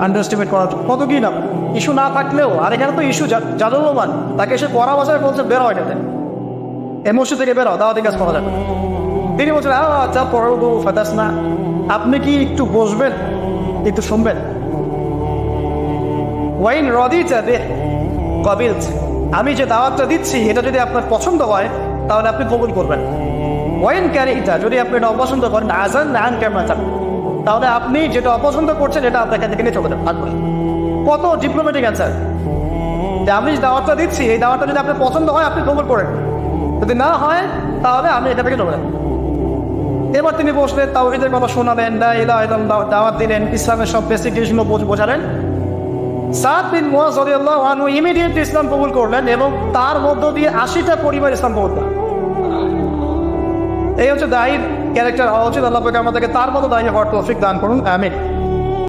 Underestimate করা কত কি না ইস্যু না থাকলেও, আর এখানে তো ইস্যু জাদুল্যমান, তাকে এসে পড়া বাজায় বলছে বের হয় এটাতে, এমোশন থেকে বের হয়, দাওয়াতি কাজ করা যাবে। তিনি বলছেন আচ্ছা পড়বো ফাতাস না, আপনি কি একটু বসবেন, একটু শুনবেন। ওয়াইন রদিতা দে কবিল, আমি যে দাওয়াতটা দিচ্ছি এটা যদি আপনার পছন্দ হয় তাহলে আপনি কবুল করবেন। ওয়াইন ক্যারিটা, যদি আপনি এটা অপছন্দ করেন আজান নান ক্যামেরা চান, তাহলে আপনি যেটা অপছন্দ করছেন এটা আপনাকে থেকে নিয়ে চলে যান। কত ডিপ্লোম্যাটিক অ্যান্সার, যে আমি যে দাওয়াতটা দিচ্ছি এই দাওয়াতটা যদি আপনার পছন্দ হয় আপনি কবুল করেন, যদি না হয় তাহলে আমি এটা থেকে চলে যান। এবার তিনি বসলেন, তাওহীদের কথা শোনালেন, লা ইলাহা ইল্লাল্লাহ দাওয়াত দিলেন, ইসলামের সব বেসিক জিনিসগুলো বোঝালেন। সাদ বিন মুআয রাদিয়াল্লাহু আনহু ইমিডিয়েট ইসলাম কবুল করলেন এবং তার মধ্য দিয়ে 80টা পরিবার ইসলাম কবুল করলেন। এই হচ্ছে দায়ীর ক্যারেক্টার হওয়া উচিত। আল্লাহ পাক আমাদেরকে তার মতো দায়ী হওয়ার তৌফিক দান করুন, আমিন।